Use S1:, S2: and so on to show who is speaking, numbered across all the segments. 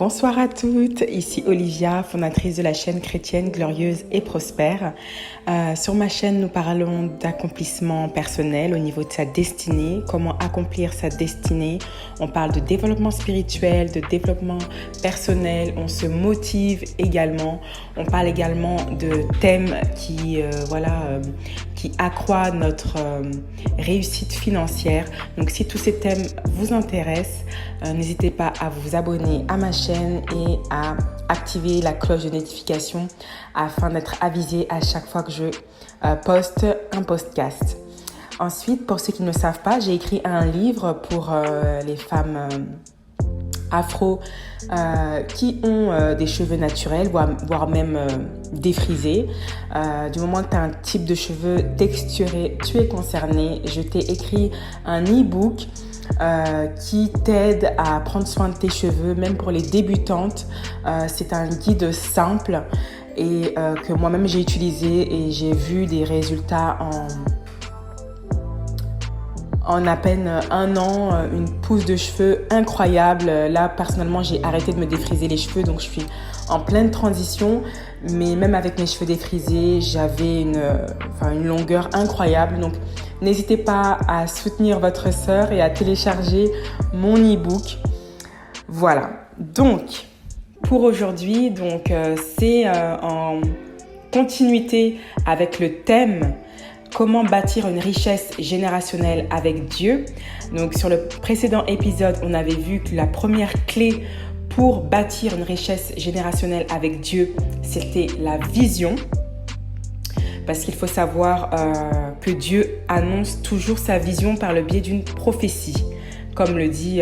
S1: Bonsoir à toutes, ici Olivia, fondatrice de la chaîne chrétienne Glorieuse et Prospère. Sur ma chaîne, nous parlons d'accomplissement personnel au niveau de sa destinée, comment accomplir sa destinée. On parle de développement spirituel, de développement personnel, on se motive également. On parle également de thèmes qui accroît notre réussite financière. Donc si tous ces thèmes vous intéressent, n'hésitez pas à vous abonner à ma chaîne et à activer la cloche de notification afin d'être avisé à chaque fois que je poste un podcast. Ensuite, pour ceux qui ne le savent pas, j'ai écrit un livre pour les femmes afro qui ont des cheveux naturels, voire même défrisés. Du moment que tu as un type de cheveux texturé, tu es concerné. Je t'ai écrit un e-book qui t'aide à prendre soin de tes cheveux, même pour les débutantes. C'est un guide simple et que moi-même j'ai utilisé et j'ai vu des résultats en à peine un an, une pousse de cheveux incroyable. Là, personnellement, j'ai arrêté de me défriser les cheveux, donc je suis en pleine transition. Mais même avec mes cheveux défrisés, j'avais une longueur incroyable. Donc, n'hésitez pas à soutenir votre sœur et à télécharger mon e-book. Voilà. Donc, pour aujourd'hui, c'est en continuité avec le thème comment bâtir une richesse générationnelle avec Dieu. Donc, sur le précédent épisode, on avait vu que la première clé pour bâtir une richesse générationnelle avec Dieu, c'était la vision. Parce qu'il faut savoir que Dieu annonce toujours sa vision par le biais d'une prophétie. Comme le dit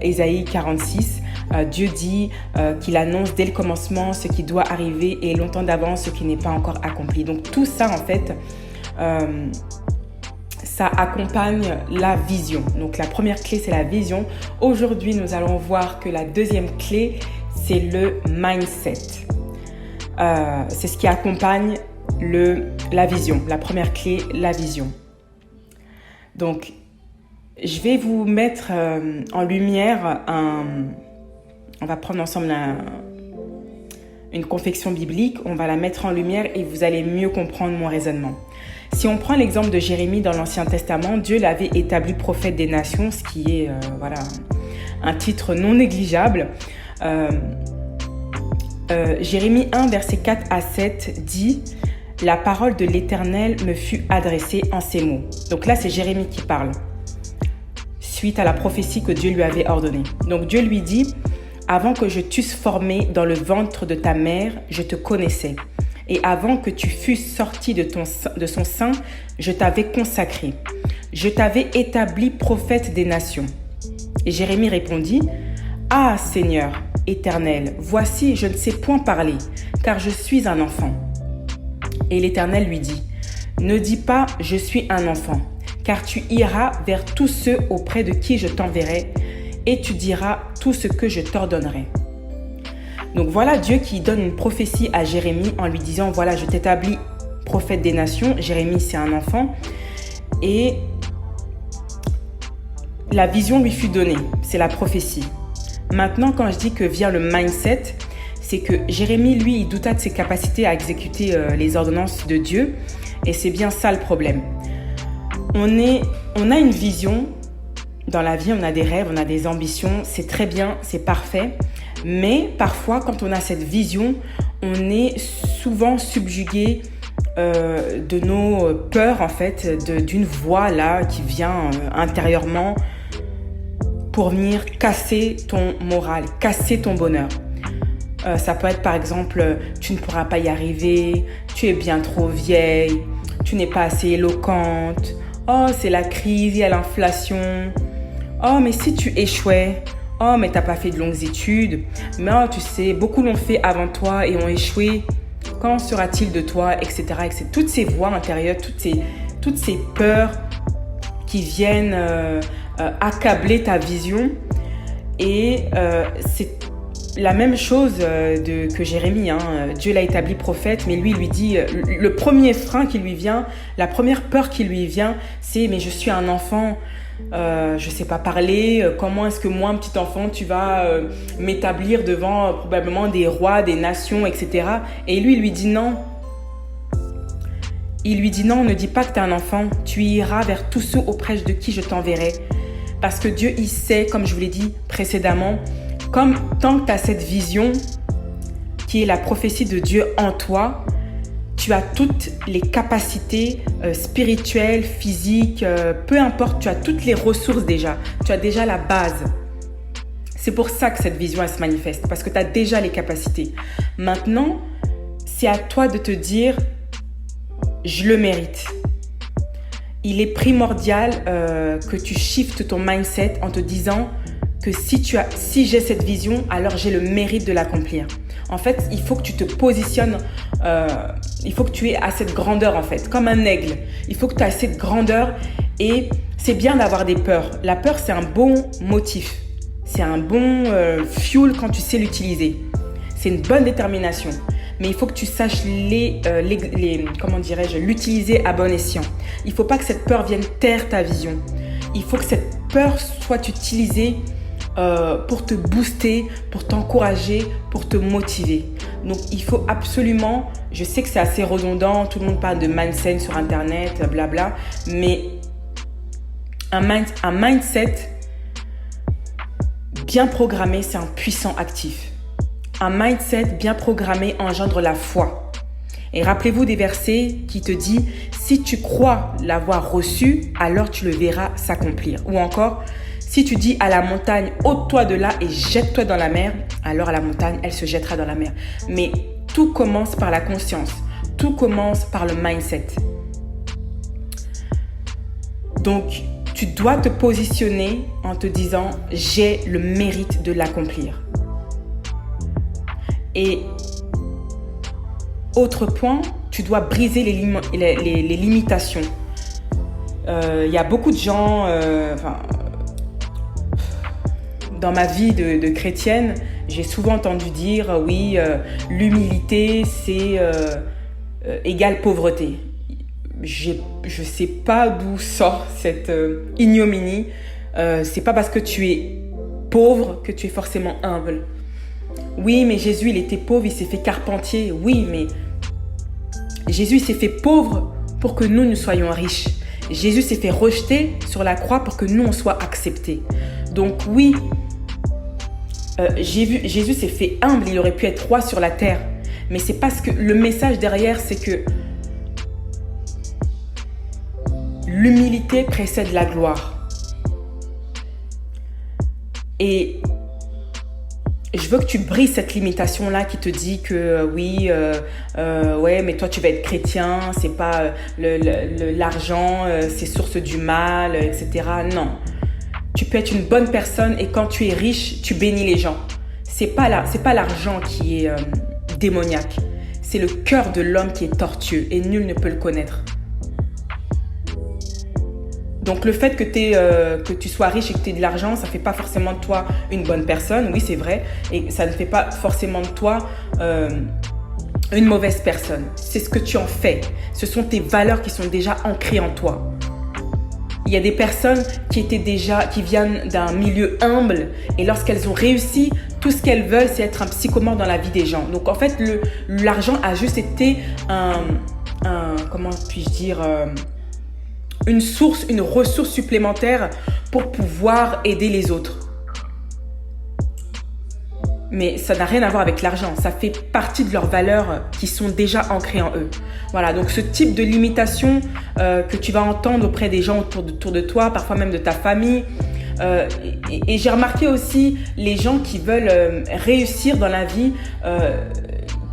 S1: Ésaïe 46, Dieu dit qu'il annonce dès le commencement ce qui doit arriver et longtemps d'avance ce qui n'est pas encore accompli. Donc tout ça, en fait, ça accompagne la vision. Donc la première clé, c'est la vision. Aujourd'hui, nous allons voir que la deuxième clé, c'est le mindset. C'est ce qui accompagne la vision. La première clé, la vision. Donc, je vais vous mettre en lumière on va prendre ensemble une confection biblique, on va la mettre en lumière et vous allez mieux comprendre mon raisonnement. Si on prend l'exemple de Jérémie dans l'Ancien Testament, Dieu l'avait établi prophète des nations, ce qui est un titre non négligeable. Jérémie 1, versets 4 à 7 dit « La parole de l'Éternel me fut adressée en ces mots. » Donc là, c'est Jérémie qui parle, suite à la prophétie que Dieu lui avait ordonnée. Donc Dieu lui dit « Avant que je t'eusse formé dans le ventre de ta mère, je te connaissais. Et avant que tu fusses sorti de son sein, je t'avais consacré. Je t'avais établi prophète des nations. » Et Jérémie répondit « Ah Seigneur, Éternel, voici, je ne sais point parler, car je suis un enfant. » Et l'Éternel lui dit « Ne dis pas, je suis un enfant, car tu iras vers tous ceux auprès de qui je t'enverrai, et tu diras tout ce que je t'ordonnerai. » Donc voilà Dieu qui donne une prophétie à Jérémie en lui disant « Voilà, je t'établis prophète des nations. » Jérémie, c'est un enfant. Et la vision lui fut donnée, c'est la prophétie. Maintenant, quand je dis que vient le mindset, c'est que Jérémie, lui, il douta de ses capacités à exécuter les ordonnances de Dieu. Et c'est bien ça le problème. On a une vision dans la vie, on a des rêves, on a des ambitions. C'est très bien, c'est parfait. Mais parfois, quand on a cette vision, on est souvent subjugué de nos peurs, en fait, d'une voix là qui vient intérieurement pour venir casser ton moral, casser ton bonheur. Ça peut être par exemple, tu ne pourras pas y arriver, tu es bien trop vieille, tu n'es pas assez éloquente, oh c'est la crise, il y a l'inflation, oh mais si tu échouais, oh mais t'as pas fait de longues études, mais oh, tu sais, beaucoup l'ont fait avant toi et ont échoué, quand sera-t-il de toi, etc. etc. Toutes ces voix intérieures, toutes ces peurs qui viennent accabler ta vision. Et c'est la même chose que Jérémie. Dieu l'a établi prophète, mais lui dit, le premier frein qui lui vient, la première peur qui lui vient, c'est « mais je suis un enfant, je sais pas, parler, comment est-ce que moi, un petit enfant, tu vas m'établir devant probablement des rois, des nations, etc. Et lui, il lui dit non. Il lui dit non, ne dis pas que tu es un enfant, tu iras vers tous ceux auprès de qui je t'enverrai. Parce que Dieu, il sait, comme je vous l'ai dit précédemment, tant que tu as cette vision qui est la prophétie de Dieu en toi, tu as toutes les capacités spirituelles, physiques, peu importe, tu as toutes les ressources déjà. Tu as déjà la base. C'est pour ça que cette vision, elle se manifeste, parce que tu as déjà les capacités. Maintenant, c'est à toi de te dire, je le mérite. Il est primordial que tu shiftes ton mindset en te disant que si j'ai cette vision, alors j'ai le mérite de l'accomplir. En fait, il faut que tu te positionnes, il faut que tu aies assez de grandeur en fait, comme un aigle. Il faut que tu aies assez de grandeur et c'est bien d'avoir des peurs. La peur, c'est un bon motif. C'est un bon fuel quand tu sais l'utiliser. C'est une bonne détermination. Mais il faut que tu saches l'utiliser à bon escient. Il ne faut pas que cette peur vienne taire ta vision. Il faut que cette peur soit utilisée pour te booster, pour t'encourager, pour te motiver. Donc, il faut absolument, je sais que c'est assez redondant, tout le monde parle de mindset sur Internet, blabla, mais un mindset bien programmé, c'est un puissant actif. Un mindset bien programmé engendre la foi. Et rappelez-vous des versets qui te disent « Si tu crois l'avoir reçu, alors tu le verras s'accomplir. » Ou encore « Si tu dis à la montagne, ôte-toi de là et jette-toi dans la mer, alors la montagne, elle se jettera dans la mer. » Mais tout commence par la conscience. Tout commence par le mindset. Donc, tu dois te positionner en te disant « J'ai le mérite de l'accomplir. » Et autre point, tu dois briser les limitations. Y a beaucoup de gens, dans ma vie de chrétienne, j'ai souvent entendu dire oui, l'humilité c'est égale pauvreté. Je sais pas d'où sort cette ignominie. C'est pas parce que tu es pauvre que tu es forcément humble. Oui, mais Jésus, il était pauvre, il s'est fait carpentier. Oui, mais Jésus s'est fait pauvre pour que nous soyons riches. Jésus s'est fait rejeter sur la croix pour que nous, on soit acceptés. Donc oui, Jésus s'est fait humble, il aurait pu être roi sur la terre. Mais c'est parce que le message derrière, c'est que l'humilité précède la gloire. Et je veux que tu brises cette limitation-là qui te dit que ouais, mais toi tu vas être chrétien, c'est pas l'argent, c'est source du mal, etc. Non, tu peux être une bonne personne et quand tu es riche, tu bénis les gens. C'est pas l'argent qui est démoniaque, c'est le cœur de l'homme qui est tortueux et nul ne peut le connaître. Donc le fait que tu sois riche et que tu aies de l'argent, ça ne fait pas forcément de toi une bonne personne, oui c'est vrai, et ça ne fait pas forcément de toi une mauvaise personne. C'est ce que tu en fais, ce sont tes valeurs qui sont déjà ancrées en toi. Il y a des personnes qui viennent d'un milieu humble et lorsqu'elles ont réussi, tout ce qu'elles veulent c'est être un psychomore dans la vie des gens. Donc en fait l'argent a juste été comment puis-je dire une ressource supplémentaire pour pouvoir aider les autres. Mais ça n'a rien à voir avec l'argent. Ça fait partie de leurs valeurs qui sont déjà ancrées en eux. Voilà, donc ce type de limitation que tu vas entendre auprès des gens autour de toi, parfois même de ta famille. Et j'ai remarqué aussi les gens qui veulent réussir dans la vie,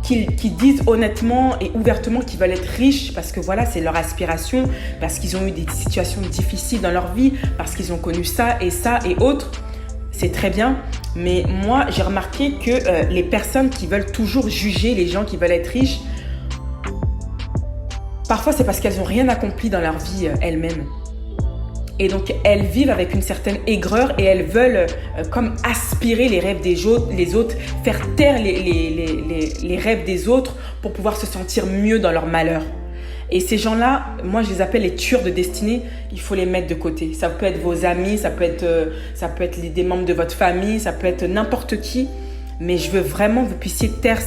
S1: qui disent honnêtement et ouvertement qu'ils veulent être riches parce que voilà, c'est leur aspiration, parce qu'ils ont eu des situations difficiles dans leur vie, parce qu'ils ont connu ça et autres. C'est très bien, mais moi, j'ai remarqué que les personnes qui veulent toujours juger les gens qui veulent être riches, parfois c'est parce qu'elles n'ont rien accompli dans leur vie elles-mêmes. Et donc, elles vivent avec une certaine aigreur et elles veulent comme aspirer les rêves des autres, faire taire les rêves des autres pour pouvoir se sentir mieux dans leur malheur. Et ces gens-là, moi je les appelle les tueurs de destinée, il faut les mettre de côté. Ça peut être vos amis, ça peut être des membres de votre famille, ça peut être n'importe qui. Mais je veux vraiment que vous puissiez taire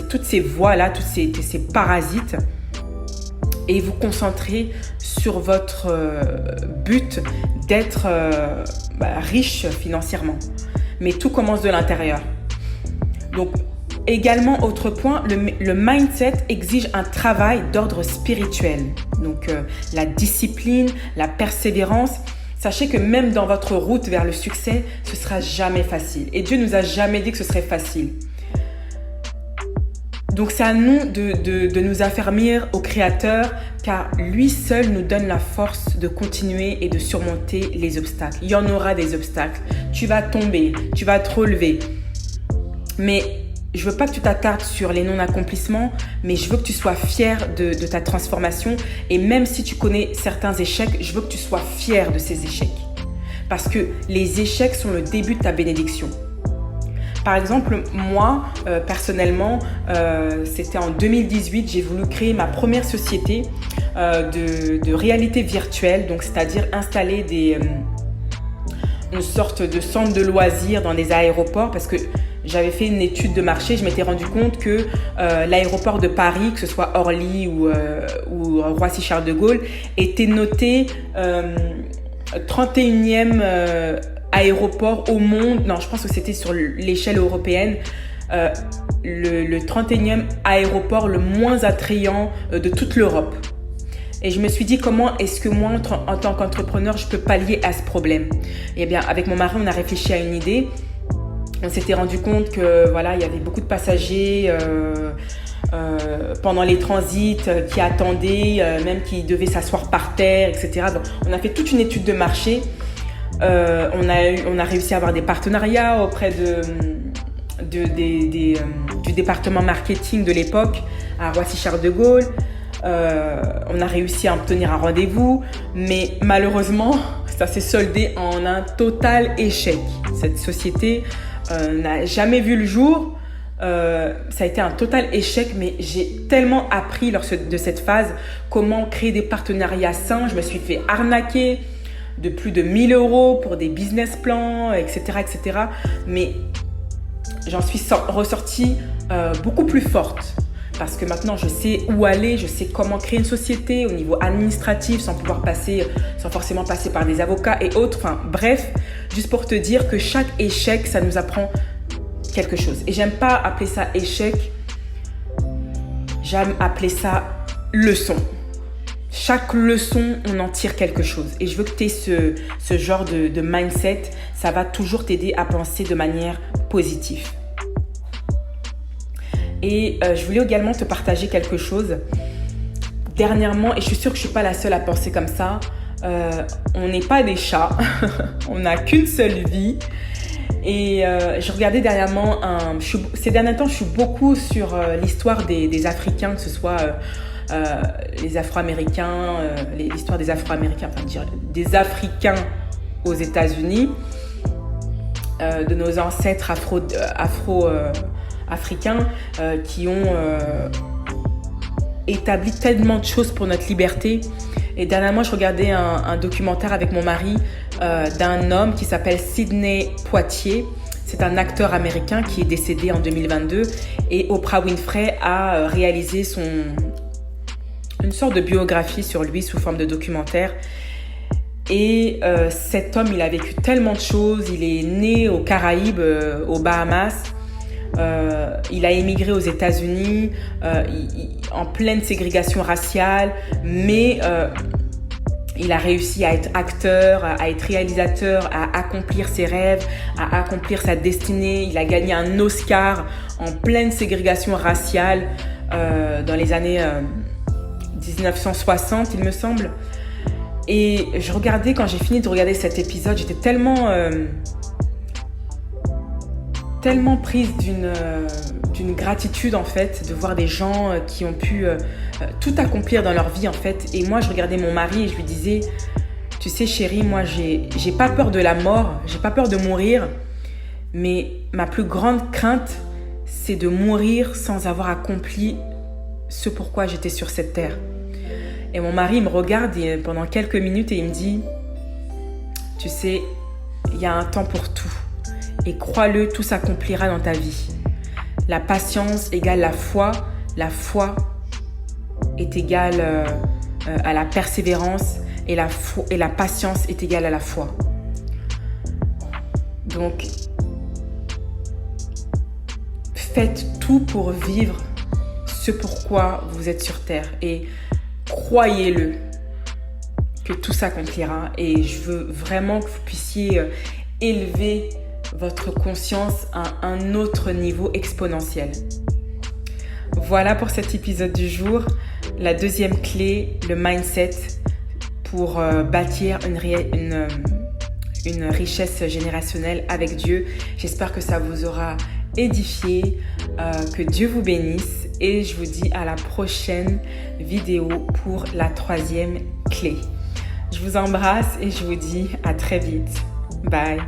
S1: toutes ces voix-là, tous ces parasites et vous concentrer sur votre but d'être riche financièrement. Mais tout commence de l'intérieur. Donc, également, autre point, le mindset exige un travail d'ordre spirituel. Donc, la discipline, la persévérance. Sachez que même dans votre route vers le succès, ce ne sera jamais facile. Et Dieu nous a jamais dit que ce serait facile. Donc, c'est à nous de nous affermir au Créateur, car lui seul nous donne la force de continuer et de surmonter les obstacles. Il y en aura des obstacles. Tu vas tomber, tu vas te relever. Mais je veux pas que tu t'attardes sur les non-accomplissements, mais je veux que tu sois fier de ta transformation. Et même si tu connais certains échecs, je veux que tu sois fier de ces échecs. Parce que les échecs sont le début de ta bénédiction. Par exemple, moi, personnellement, c'était en 2018, j'ai voulu créer ma première société de réalité virtuelle, donc c'est-à-dire installer une sorte de centre de loisirs dans des aéroports, parce que j'avais fait une étude de marché, je m'étais rendu compte que l'aéroport de Paris, que ce soit Orly ou Roissy-Charles de Gaulle, était noté 31e aéroport au monde. Non, je pense que c'était sur l'échelle européenne. Le 31e aéroport le moins attrayant de toute l'Europe. Et je me suis dit, comment est-ce que moi, en tant qu'entrepreneur, je peux pallier à ce problème? Et bien, avec mon mari, on a réfléchi à une idée. On s'était rendu compte que voilà, il y avait beaucoup de passagers pendant les transits qui attendaient, même qui devaient s'asseoir par terre, etc. Donc, on a fait toute une étude de marché. On a réussi à avoir des partenariats auprès du département marketing de l'époque à Roissy-Charles de Gaulle. On a réussi à obtenir un rendez-vous, mais malheureusement, ça s'est soldé en un total échec. Cette société n'a jamais vu le jour. Ça a été un total échec, mais j'ai tellement appris lors de cette phase comment créer des partenariats sains. Je me suis fait arnaquer de plus de 1 000 € pour des business plans, etc., etc. Mais j'en suis ressortie beaucoup plus forte. Parce que maintenant, je sais où aller, je sais comment créer une société au niveau administratif sans forcément passer par des avocats et autres. Enfin, bref, juste pour te dire que chaque échec, ça nous apprend quelque chose. Et j'aime pas appeler ça échec, j'aime appeler ça leçon. Chaque leçon, on en tire quelque chose. Et je veux que tu aies ce genre de mindset. Ça va toujours t'aider à penser de manière positive. Et je voulais également te partager quelque chose. Dernièrement, et je suis sûre que je ne suis pas la seule à penser comme ça, on n'est pas des chats. On n'a qu'une seule vie. Et je regardais dernièrement, ces derniers temps, je suis beaucoup sur l'histoire des Africains, que ce soit les Afro-Américains, l'histoire des Afro-Américains, enfin dire des Africains aux États-Unis, de nos ancêtres africains qui ont établi tellement de choses pour notre liberté. Et dernièrement, je regardais un documentaire avec mon mari d'un homme qui s'appelle Sidney Poitier. C'est un acteur américain qui est décédé en 2022 et Oprah Winfrey a réalisé une sorte de biographie sur lui sous forme de documentaire. Et cet homme, il a vécu tellement de choses. Il est né aux Caraïbes, aux Bahamas. Il a émigré aux États-Unis en pleine ségrégation raciale, mais il a réussi à être acteur, à être réalisateur, à accomplir ses rêves, à accomplir sa destinée. Il a gagné un Oscar en pleine ségrégation raciale dans les années 1960, il me semble. Et je regardais, quand j'ai fini de regarder cet épisode, j'étais tellement prise d'une gratitude en fait, de voir des gens qui ont pu tout accomplir dans leur vie en fait. Et moi, je regardais mon mari et je lui disais, tu sais chérie, moi j'ai pas peur de la mort, j'ai pas peur de mourir, mais ma plus grande crainte, c'est de mourir sans avoir accompli ce pourquoi j'étais sur cette terre. Et mon mari me regarde pendant quelques minutes et il me dit, tu sais, il y a un temps pour tout. Et crois-le, tout s'accomplira dans ta vie. La patience égale la foi est égale à la persévérance et la patience est égale à la foi. Donc, faites tout pour vivre ce pourquoi vous êtes sur terre et croyez-le que tout s'accomplira. Et je veux vraiment que vous puissiez élever votre conscience à un autre niveau exponentiel. Voilà pour cet épisode du jour. La deuxième clé, le mindset pour bâtir une richesse générationnelle avec Dieu. J'espère que ça vous aura édifié, que Dieu vous bénisse et je vous dis à la prochaine vidéo pour la troisième clé. Je vous embrasse et je vous dis à très vite. Bye.